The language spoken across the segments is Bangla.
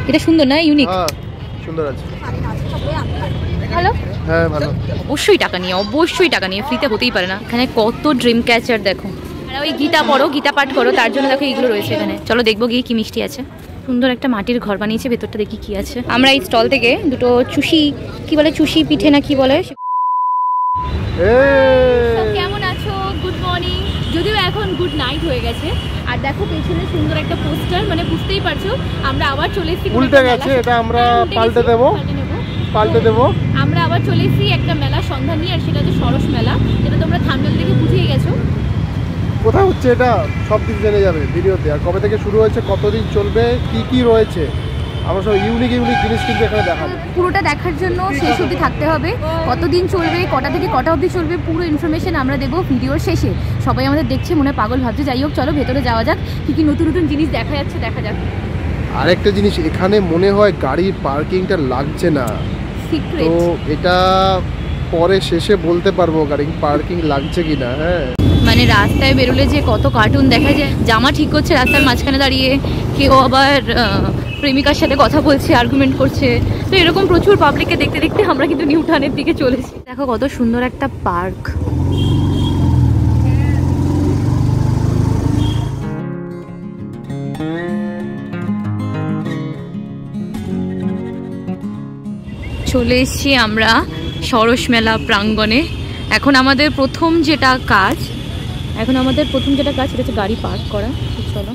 এটা সুন্দর না, ইউনিক? হ্যাঁ সুন্দর আছে। ভালো? হ্যাঁ ভালো। অবশ্যই টাকা নিয়ে ফ্রিতে হতেই পারে না। এখানে কত ড্রিম ক্যাচার দেখো। আর ওই গীতা পড়ো, গীতা পাঠ করো, তার জন্য দেখো এইগুলো রয়েছে এখানে। চলো দেখবো গিয়ে কি মিষ্টি আছে। সুন্দর একটা মাটির ঘর বানিয়েছে, ভেতরটা দেখি কি আছে। আমরা এই স্টল থেকে দুটো চুষি, কি বলে চুষি পিঠে না কি বলে। কেমন আছো? গুড মর্নিং, যদিও এখন গুড নাইট হয়ে গেছে। আর দেখো পেছনে সুন্দর একটা পোস্টার, মানে বুঝতেই পারছো আমরা আবার চলে এসেছি। উল্টে গেছে, এটা আমরা পাল্টে দেবো। আমরা আবার চলে এসেছি একটা মেলা সন্ধান নিয়ে, আর সেটা হচ্ছে সরস মেলা, যেটা তোমরা থাম্বনেল দেখে বুঝেই গেছো। কোথায় হচ্ছে এটা সব কিছু জেনে যাবে ভিডিওতে, আর কবে থেকে শুরু হয়েছে, কতদিন চলবে, কি কি রয়েছে, আমরা সব ইউনিক জিনিস কিন্তু এখানে দেখাবো। পুরোটা দেখার জন্য শেষ অবধি থাকতে হবে। কতদিন চলবে, কটা থেকে কটা অবধি চলবে, পুরো ইনফরমেশন আমরা দেবো ভিডিওর শেষে। সবাই আমাদের দেখছে, মনে পাগল ভাবছে। যাই হোক, চলো ভেতরে যাওয়া যাক, কি কি নতুন নতুন জিনিস দেখা যাচ্ছে, দেখা যাক। আরেকটা জিনিস, এখানে মনে হয় গাড়ির পার্কিংটা লাগছে না, তো এটা পরে শেষে বলতে পারবো গাড়ি পার্কিং লাগছে কিনা। হ্যাঁ, মানে রাস্তায় বেরোলে যে কত কার্টুন দেখা যায়, জামা ঠিক করছে রাস্তার মাঝখানে দাঁড়িয়ে, কেউ আবার প্রেমিকার সাথে কথা বলছে, আর্গুমেন্ট করছে। তো এরকম প্রচুর পাবলিককে দেখতে দেখতে আমরা কিন্তু নিউ টাউনের দিকে চলেছি। দেখো কত সুন্দর একটা পার্ক। চলে এসেছি আমরা সরস মেলা প্রাঙ্গণে। এখন আমাদের প্রথম যেটা কাজ সেটা হচ্ছে গাড়ি পার্ক করা। চলো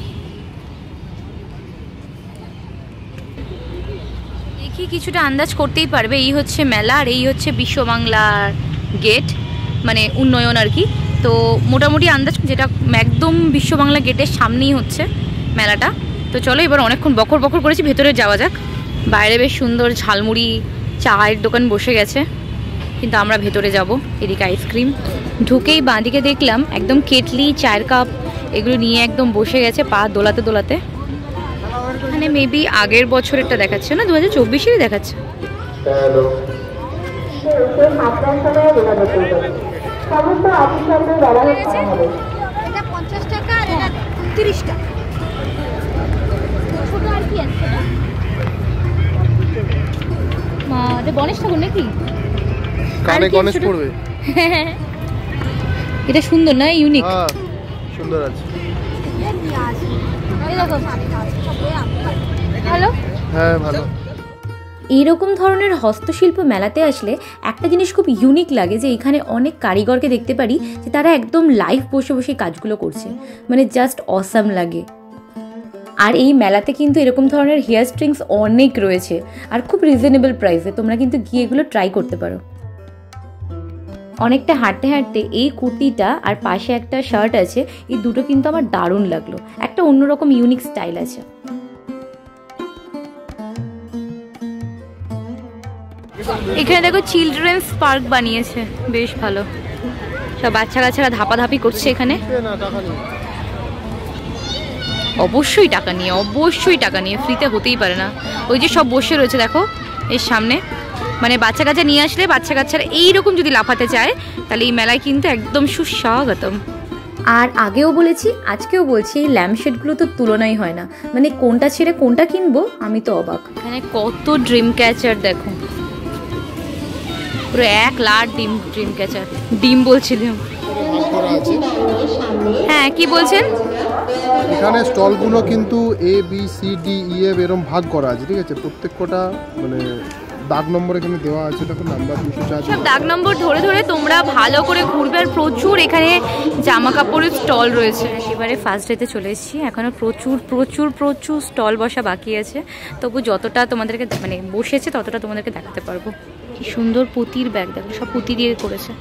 দেখি, কিছুটা আন্দাজ করতেই পারবে। এই হচ্ছে মেলা, আর এই হচ্ছে বিশ্ব বাংলার গেট, মানে উন্নয়ন আর কি। তো মোটামুটি আন্দাজ, যেটা একদম বিশ্ব বাংলা গেটের সামনেই হচ্ছে মেলাটা। তো চলো এবার অনেকক্ষণ বকর বকর করেছি, ভেতরে যাওয়া যাক। বাইরে বেশ সুন্দর ঝালমুড়ি চায়ের দোকান বসে গেছে, কিন্তু আমরা ভেতরে যাব। এদিকে আইসক্রিম। ঢুকেই বাঁদিকে দেখলাম একদম কেটলি, চায়ের কাপ এগুলো নিয়ে একদম বসে গেছে, পা দোলাতে দোলাতে। এখানে মেবি আগের বছরেরটা দেখাচ্ছে না, 2024-এরই দেখাচ্ছে। গণেশ ঠাকুর নাকি? কানে গণেশ পড়বে। এটা সুন্দর না, ইউনিক? হ্যাঁ সুন্দর আছে। ভালো? হ্যাঁ ভালো। এইরকম ধরনের হস্তশিল্প মেলাতে আসলে একটা জিনিস খুব ইউনিক লাগে, যে এখানে অনেক কারিগরকে দেখতে পারি যে তারা একদম লাইভ বসে বসে কাজগুলো করছে, মানে জাস্ট অসাম লাগে। আর এই মেলাতে কিন্তু এরকম ধরনের হেয়ার স্ট্রিংস অনেক রয়েছে, আর খুব রিজনেবল প্রাইসে। তোমরা কিন্তু গিয়ে এগুলো ট্রাই করতে পারো। অনেকটা হাঁটতে হাঁটতে এই কুর্তিটা আর পাশে একটা শার্ট আছে, এই দুটো কিন্তু আমার দারুণ লাগলো। একটা অন্যরকম ইউনিক স্টাইল আছে। এখানে দেখো চিলড্রেন্স পার্ক বানিয়েছে, বেশ ভালো। সব বাচ্চা কাচ্চারা ধাপাধাপি করছে এখানে। অবশ্যই টাকা নিয়ে ফ্রিতে হতেই পারে না। ওই যে সব বসে রয়েছে দেখো এর সামনে, মানে বাচ্চা কাচ্চা নিয়ে আসলে বাচ্চা কাচ্চারা এইরকম যদি লাফাতে চায়, তাহলে এই মেলায় কিন্তু একদম সুস্বাগতম। আর আগেও বলেছি, আজকেও বলছি, এই ল্যাম্পশেডগুলো তো তুলনাই হয় না। মানে কোনটা ছেড়ে কোনটা কিনবো আমি তো অবাক। এখানে কত ড্রিম ক্যাচার দেখো, পুরো এক লাট ড্রিম ক্যাচার। ডিম বলছিলাম। হ্যাঁ কি বলছেন? এখানে স্টলগুলো কিন্তু A B C D E F এরকম ভাগ করা আছে, ঠিক আছে? প্রত্যেকটা মানে দাগ নম্বর এখানে দেওয়া আছে। দেখো নাম্বার 204, সব দাগ নম্বর ধরে ধরে তোমরা ভালো করে ঘুরবে। আর প্রচুর এখানে জামা কাপড়ের স্টল রয়েছে। একেবারে ফার্স্ট ডেতে চলে এসেছি, এখনো প্রচুর প্রচুর প্রচুর স্টল বসা বাকি আছে। তবু যতটা তোমাদেরকে মানে বসেছে ততটা তোমাদেরকে দেখাতে পারবো। কি সুন্দর পুঁতির ব্যাগ দেখো, সব পুঁতি দিয়ে করেছে।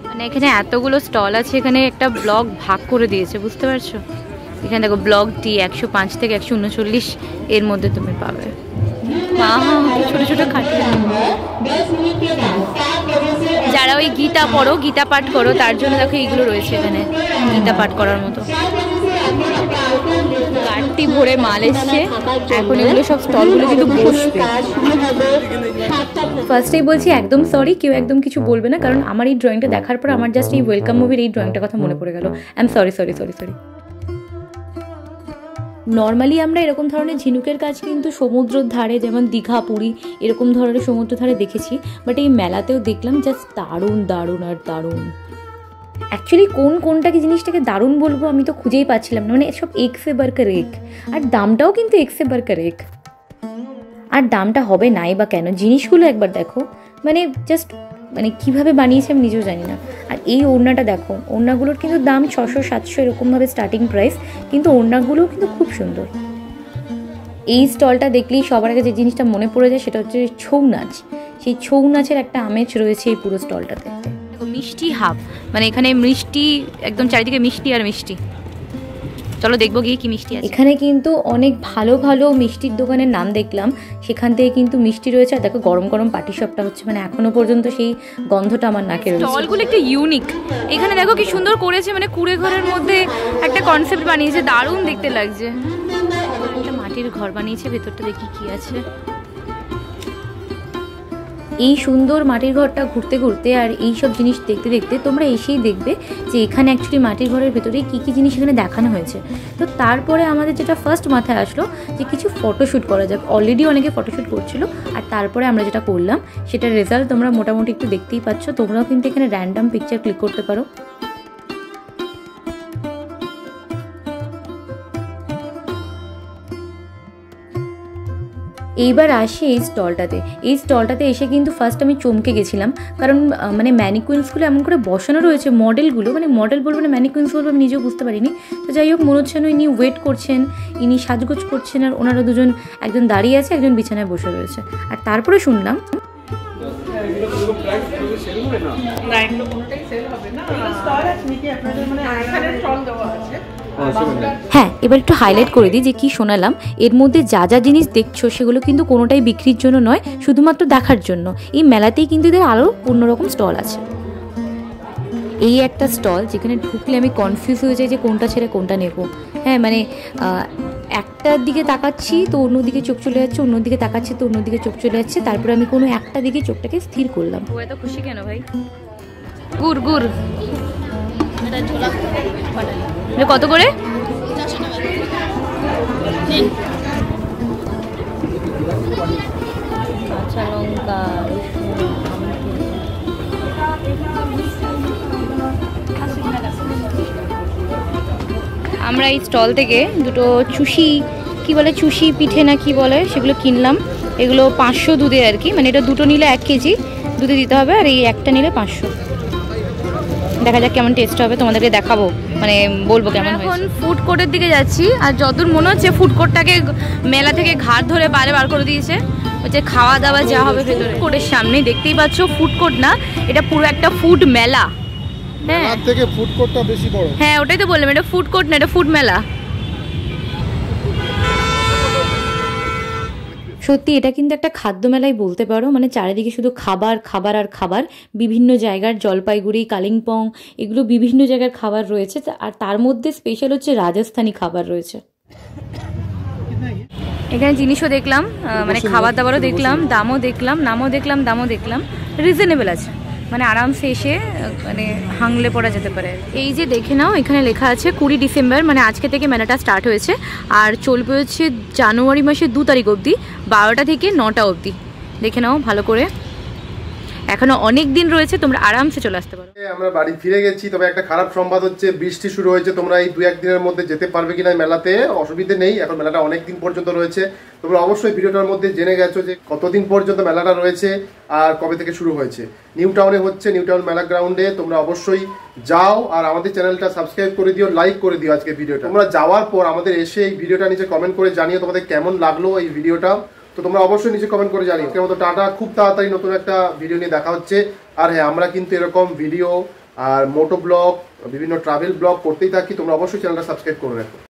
মানে এখানে এতগুলো স্টল আছে, এখানে একটা ব্লক ভাগ করে দিয়েছে, বুঝতে পারছো? এখানে দেখো ব্লক ডি 105 থেকে 139 এর মধ্যে তুমি পাবে। ছোট ছোট খাটি, যারা ওই গীতা পড়ো, গীতা পাঠ করো, তার জন্য দেখো এইগুলো রয়েছে এখানে, গীতা পাঠ করার মতো। বালতি ভরে মাল এসছে, এখন এগুলো সব স্টলগুলো কিন্তু বসবে। ফার্স্টেই বলছি একদম সরি, কেউ একদম কিছু বলবে না, কারণ আমার এই ড্রয়িংটা দেখার পর আমার জাস্ট এই ওয়েলকাম মুভির এই ড্রয়িংটার কথা মনে পড়ে গেল। I am sorry sorry sorry sorry. Normally আমরা এরকম ধরনের ঝিনুকের কাজ কিন্তু সমুদ্রের ধারে, যেমন দীঘা, পুরী এরকম ধরনের সমুদ্র ধারে দেখেছি, বাট এই মেলাতেও দেখলাম, জাস্ট দারুণ দারুণ আর দারুণ। অ্যাকচুয়ালি কোনটাকে জিনিসটাকে দারুণ বলবো আমি তো খুঁজেই পাচ্ছিলাম না, মানে সব এক সে বারকার এক, আর দামটাও কিন্তু এক সে বারকার এক। আর দামটা হবে নাই বা কেন, জিনিসগুলো একবার দেখো, মানে জাস্ট মানে কীভাবে বানিয়েছে আমি নিজেও জানি না। আর এই ওড়নাটা দেখো, ওড়নাগুলোর কিন্তু দাম 600-700 এরকমভাবে স্টার্টিং প্রাইস, কিন্তু ওড়নাগুলোও কিন্তু খুব সুন্দর। এই স্টলটা দেখলেই সবার আগে যে জিনিসটা মনে পড়ে যায় সেটা হচ্ছে ছৌ নাচ। সেই ছৌ নাচের একটা আমেজ রয়েছে এই পুরো স্টলটাতে। মিষ্টি হাব, মানে এখানে মিষ্টি একদম চারিদিকে মিষ্টি আর মিষ্টি। চলো দেখবো গিয়ে কি মিষ্টি আছে। এখানে কিন্তু অনেক ভালো ভালো মিষ্টির দোকানের নাম দেখলাম, সেখান থেকে কিন্তু মিষ্টি রয়েছে। আর দেখো গরম গরম পাটিসাপটা হচ্ছে, মানে এখনো পর্যন্ত সেই গন্ধটা আমার নাকে রয়েছে। স্টলগুলো একটু ইউনিক, এখানে দেখো কি সুন্দর করেছে, মানে কুড়ে ঘরের মধ্যে একটা কনসেপ্ট বানিয়েছে, দারুণ দেখতে লাগছে। একটা মাটির ঘর বানিয়েছে, ভেতরটা দেখি কি আছে। এই সুন্দর মাটির ঘরটা ঘুরতে ঘুরতে আর এই সব জিনিস দেখতে দেখতে তোমরা এসেই দেখবে যে এখানে অ্যাকচুয়ালি মাটির ঘরের ভেতরে কী কী জিনিস এখানে দেখানো হয়েছে। তো তারপরে আমাদের যেটা ফার্স্ট মাথায় আসলো যে কিছু ফটোশ্যুট করা যাক। অলরেডি অনেকে ফটোশ্যুট করছিল, আর তারপরে আমরা যেটা করলাম সেটার রেজাল্ট তোমরা মোটামুটি একটু দেখতেই পাচ্ছ। তোমরাও কিন্তু এখানে র্যান্ডম পিকচার ক্লিক করতে পারো। এইবার আসি এই স্টলটাতে এসে কিন্তু ফার্স্ট আমি চমকে গেছিলাম, কারণ মানে ম্যানিকুইন্সগুলো এমন করে বসানো রয়েছে, মডেলগুলো, মানে মডেল বলবো না ম্যানিকুইন্স বলবো আমি নিজেও বুঝতে পারিনি। তো যাই হোক, মনে হচ্ছে না ইনি ওয়েট করছেন, ইনি সাজগোজ করছেন, আর ওনারা দুজন, একজন দাঁড়িয়ে আছে, একজন বিছানায় বসে রয়েছে। আর তারপরে শুনলাম হ্যাঁ, এবার একটু হাইলাইট করে দিই যে কি শোনালাম। এর মধ্যে যা যা জিনিস দেখছো সেগুলো কিন্তু কোনোটাই বিক্রির জন্য নয়, শুধুমাত্র দেখার জন্য। এই মেলাতেই কিন্তু এদের আরও অন্যরকম স্টল আছে। এই একটা স্টল যেখানে ঢুকলে আমি কনফিউজ হয়ে যাই যে কোনটা ছেড়ে কোনটা নেব। হ্যাঁ, মানে একটার দিকে তাকাচ্ছি তো অন্যদিকে চোখ চলে যাচ্ছে, অন্যদিকে তাকাচ্ছি তো অন্যদিকে চোখ চলে যাচ্ছে। তারপরে আমি কোনো একটা দিকে চোখটাকে স্থির করলাম। ও এত খুশি কেন ভাই? গুড় গুড় কত করে? কাঁচা লঙ্কা, আমরা এই স্টল থেকে দুটো চুষি, কি বলে চুষি পিঠে না কি বলে, সেগুলো কিনলাম। এগুলো 500 দুধে আর কি, মানে এটা দুটো নিলে 1 কেজি দুধে দিতে হবে, আর এই একটা নিলে 500। দেখা যাক কেমন টেস্ট হবে, তোমাদেরকে দেখাবো, মানে বলবো কেমন। এখন ফুড কোর্টের দিকে যাচ্ছি, আর যতদূর মনে হচ্ছে ফুড কোর্টটাকে মেলা থেকে ঘাট ধরে বাইরে বার করে দিয়েছে। হচ্ছে খাওয়া দাওয়া যা হবে ভেতরে। কোর্টের সামনেই দেখতেই পাচ্ছ, ফুড কোর্ট না, এটা পুরো একটা ফুড মেলা। হ্যাঁ, তার থেকে ফুড কোর্টটা বেশি বড়। হ্যাঁ, ওটাই তো বললাম, এটা ফুড কোর্ট না, এটা ফুড মেলা। সত্যি এটা কিন্তু একটা খাদ্য মেলাই বলতে পারো, মানে চারিদিকে শুধু খাবার খাবার আর খাবার। বিভিন্ন জায়গার, জলপাইগুড়ি, কালিম্পং, এগুলো বিভিন্ন জায়গার খাবার রয়েছে, আর তার মধ্যে স্পেশাল হচ্ছে রাজস্থানি খাবার রয়েছে। এখানে জিনিসও দেখলাম, মানে খাবার দাবারও দেখলাম, দামও দেখলাম, দামও দেখলাম, রিজনেবল আছে, মানে আরামসে এসে মানে হাংলে পড়া যেতে পারে। এই যে দেখে নাও, এখানে লেখা আছে 20 ডিসেম্বর, মানে আজকে থেকে মেলাটা স্টার্ট হয়েছে, আর চলবে হচ্ছে জানুয়ারি মাসের 2 তারিখ অবধি, 12টা থেকে 9টা অবধি। দেখে নাও ভালো করে, এখনো অনেক দিন রয়েছে, তোমরা আরামসে চলে আসতে পারো। আমরা বাড়ি ফিরে গেছি, তবে একটা খারাপ সংবাদ হচ্ছে বৃষ্টি শুরু হয়েছে। তোমরা এই 2-1 দিনের মধ্যে যেতে পারবে কিনা মেলাতে, অসুবিধে নেই, এখন মেলাটা অনেক দিন পর্যন্ত রয়েছে। তোমরা অবশ্যই ভিডিওটার মধ্যে জেনে গেছো যে কতদিন পর্যন্ত মেলাটা রয়েছে আর কবে থেকে শুরু হয়েছে। নিউ টাউনে হচ্ছে, নিউ টাউন মেলা গ্রাউন্ডে। তোমরা অবশ্যই যাও, আর আমাদের চ্যানেলটা সাবস্ক্রাইব করে দিও, লাইক করে দিও আজকে ভিডিওটা। তোমরা যাওয়ার পর আমাদের এসে এই ভিডিওটা নিচে কমেন্ট করে জানিও তোমাদের কেমন লাগলো এই ভিডিওটা। তো তোমরা অবশ্যই নিচে কমেন্ট করে জানিও। আজকের মতো টাটা, খুব তাড়াতাড়ি নতুন একটা ভিডিও নিয়ে দেখা হচ্ছে। আর হ্যাঁ, আমরা কিন্তু এরকম ভিডিও আর মোটো ব্লগ, বিভিন্ন ট্রাভেল ব্লগ করতেই থাকি। তোমরা অবশ্যই চ্যানেলটা সাবস্ক্রাইব করে রাখো।